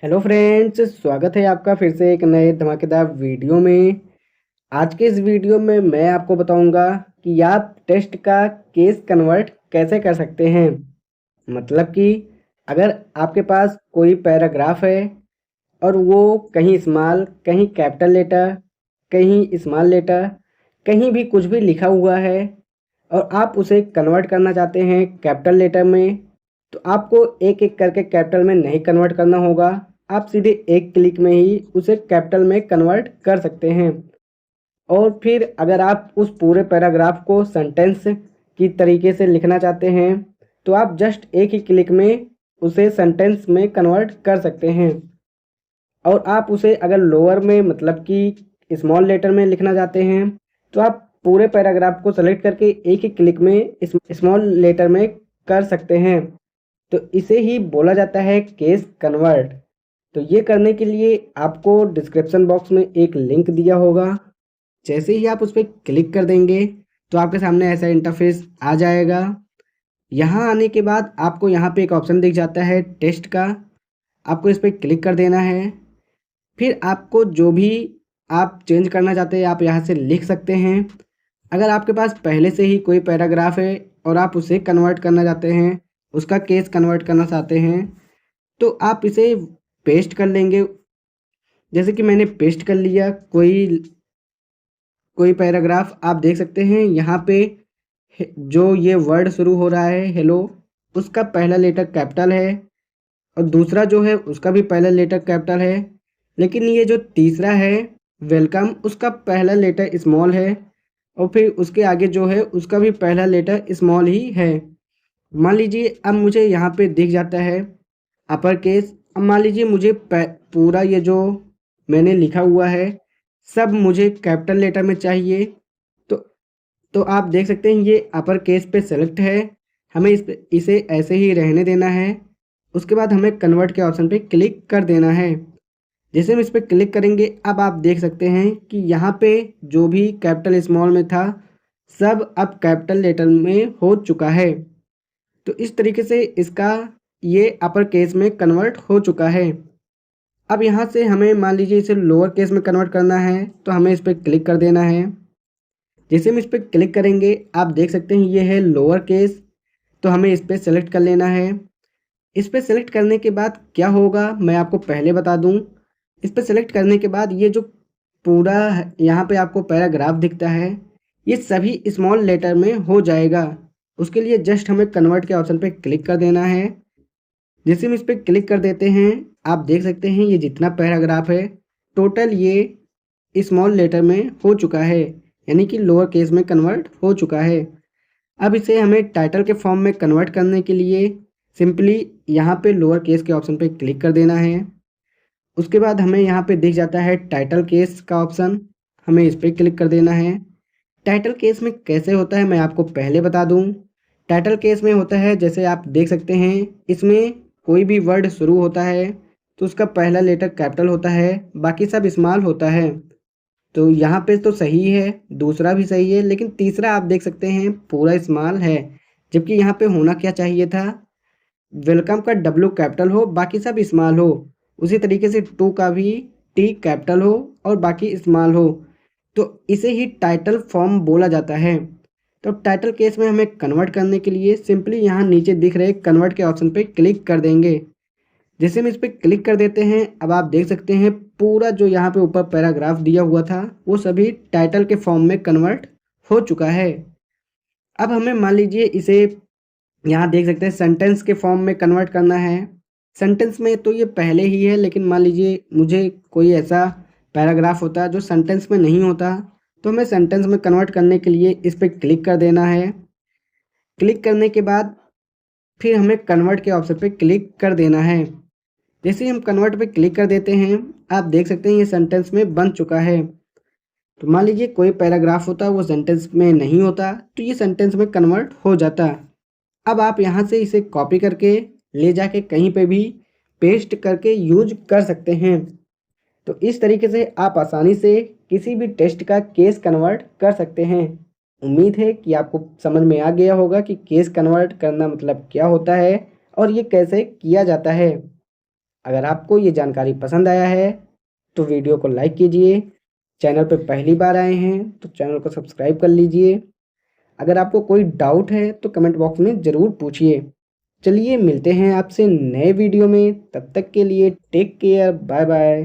Hello friends, स्वागत है आपका फिर से एक नए धमाकेदार वीडियो में। आज के इस वीडियो में मैं आपको बताऊंगा कि आप टेस्ट का केस कन्वर्ट कैसे कर सकते हैं। मतलब कि अगर आपके पास कोई पैराग्राफ है और वो कहीं स्मॉल, कहीं कैपिटल लेटर, कहीं स्मॉल लेटर, कहीं भी कुछ भी लिखा हुआ है और आप उसे कन्वर्ट करना चाहते हैं कैपिटल लेटर में, तो आपको एक एक करके कैपिटल में नहीं कन्वर्ट करना होगा। आप सीधे एक क्लिक में ही उसे कैपिटल में कन्वर्ट कर सकते हैं। और फिर अगर आप उस पूरे पैराग्राफ को सेंटेंस की तरीके से लिखना चाहते हैं तो आप जस्ट एक ही क्लिक में उसे सेंटेंस में कन्वर्ट कर सकते हैं। और आप उसे अगर लोअर में मतलब कि स्मॉल लेटर में लिखना चाहते हैं तो आप पूरे पैराग्राफ को सेलेक्ट करके एक ही क्लिक में स्मॉल लेटर में कर सकते हैं। तो इसे ही बोला जाता है केस कन्वर्ट। तो ये करने के लिए आपको डिस्क्रिप्शन बॉक्स में एक लिंक दिया होगा। जैसे ही आप उस पर क्लिक कर देंगे तो आपके सामने ऐसा इंटरफेस आ जाएगा। यहाँ आने के बाद आपको यहाँ पे एक ऑप्शन दिख जाता है टेस्ट का। आपको इस पर क्लिक कर देना है। फिर आपको जो भी आप चेंज करना चाहते हैं आप यहाँ से लिख सकते हैं। अगर आपके पास पहले से ही कोई पैराग्राफ है और आप उसे कन्वर्ट करना चाहते हैं, उसका केस कन्वर्ट करना चाहते हैं, तो आप इसे पेस्ट कर लेंगे। जैसे कि मैंने पेस्ट कर लिया कोई कोई पैराग्राफ। आप देख सकते हैं यहाँ पे जो ये वर्ड शुरू हो रहा है हेलो, उसका पहला लेटर कैपिटल है और दूसरा जो है उसका भी पहला लेटर कैपिटल है। लेकिन ये जो तीसरा है वेलकम, उसका पहला लेटर स्मॉल है और फिर उसके आगे जो है उसका भी पहला लेटर स्मॉल ही है। मान लीजिए अब मुझे यहाँ पे दिख जाता है अपर केस। अब मान लीजिए मुझे पूरा ये जो मैंने लिखा हुआ है सब मुझे कैपिटल लेटर में चाहिए। तो तो आप देख सकते हैं ये अपर केस पे सेलेक्ट है। हमें इसे ऐसे ही रहने देना है। उसके बाद हमें कन्वर्ट के ऑप्शन पे क्लिक कर देना है। जैसे हम इस पर क्लिक करेंगे अब आप देख सकते हैं कि यहाँ पे जो भी कैपिटल स्मॉल में था सब अब कैपिटल लेटर में हो चुका है। तो इस तरीके से इसका ये अपर केस में कन्वर्ट हो चुका है। अब यहाँ से हमें मान लीजिए इसे लोअर केस में कन्वर्ट करना है तो हमें इस पर क्लिक कर देना है। जैसे हम इस पर क्लिक करेंगे आप देख सकते हैं ये है लोअर केस। तो हमें इस पर सेलेक्ट कर लेना है। इस पर सेलेक्ट करने के बाद क्या होगा मैं आपको पहले बता दूं। इस पर सेलेक्ट करने के बाद ये जो पूरा यहाँ पे आपको पैराग्राफ दिखता है ये सभी स्मॉल लेटर में हो जाएगा। उसके लिए जस्ट हमें कन्वर्ट के ऑप्शन पे क्लिक कर देना है। जैसे हम इस पर क्लिक कर देते हैं आप देख सकते हैं ये जितना पैराग्राफ है टोटल ये स्मॉल लेटर में हो चुका है, यानी कि लोअर केस में कन्वर्ट हो चुका है। अब इसे हमें टाइटल के फॉर्म में कन्वर्ट करने के लिए सिंपली यहाँ पे लोअर केस के ऑप्शन पे क्लिक कर देना है। उसके बाद हमें यहाँ पे दिख जाता है टाइटल केस का ऑप्शन, हमें इस पर क्लिक कर देना है। टाइटल केस में कैसे होता है मैं आपको पहले बता दूं। टाइटल केस में होता है जैसे आप देख सकते हैं इसमें कोई भी वर्ड शुरू होता है तो उसका पहला लेटर कैपिटल होता है, बाकी सब स्मॉल होता है। तो यहाँ पे तो सही है, दूसरा भी सही है, लेकिन तीसरा आप देख सकते हैं पूरा स्मॉल है। जबकि यहाँ पे होना क्या चाहिए था, वेलकम का डब्ल्यू कैपिटल हो बाकी सब स्मॉल हो। उसी तरीके से टू का भी टी कैपिटल हो और बाकी स्मॉल हो। तो इसे ही टाइटल फॉर्म बोला जाता है। तो टाइटल केस में हमें कन्वर्ट करने के लिए सिंपली यहाँ नीचे दिख रहे कन्वर्ट के ऑप्शन पे क्लिक कर देंगे। जैसे हम इस पर क्लिक कर देते हैं अब आप देख सकते हैं पूरा जो यहाँ पे ऊपर पैराग्राफ दिया हुआ था वो सभी टाइटल के फॉर्म में कन्वर्ट हो चुका है। अब हमें मान लीजिए इसे यहाँ देख सकते हैं सेंटेंस के फॉर्म में कन्वर्ट करना है। सेंटेंस में तो ये पहले ही है, लेकिन मान लीजिए मुझे कोई ऐसा पैराग्राफ होता है जो सेंटेंस में नहीं होता तो हमें सेंटेंस में कन्वर्ट करने के लिए इस पर क्लिक कर देना है। क्लिक करने के बाद फिर हमें कन्वर्ट के ऑप्शन पे क्लिक कर देना है। जैसे ही हम कन्वर्ट पे क्लिक कर देते हैं आप देख सकते हैं ये सेंटेंस में बन चुका है। तो मान लीजिए कोई पैराग्राफ होता वो सेंटेंस में नहीं होता तो ये सेंटेंस में कन्वर्ट हो जाता। अब आप यहाँ से इसे कॉपी करके ले जाके कहीं पे भी पेस्ट करके यूज कर सकते हैं। तो इस तरीके से आप आसानी से किसी भी टेक्स्ट का केस कन्वर्ट कर सकते हैं। उम्मीद है कि आपको समझ में आ गया होगा कि केस कन्वर्ट करना मतलब क्या होता है और ये कैसे किया जाता है। अगर आपको ये जानकारी पसंद आया है तो वीडियो को लाइक कीजिए। चैनल पर पहली बार आए हैं तो चैनल को सब्सक्राइब कर लीजिए। अगर आपको कोई डाउट है तो कमेंट बॉक्स में ज़रूर पूछिए। चलिए मिलते हैं आपसे नए वीडियो में, तब तक के लिए टेक केयर, बाय बाय।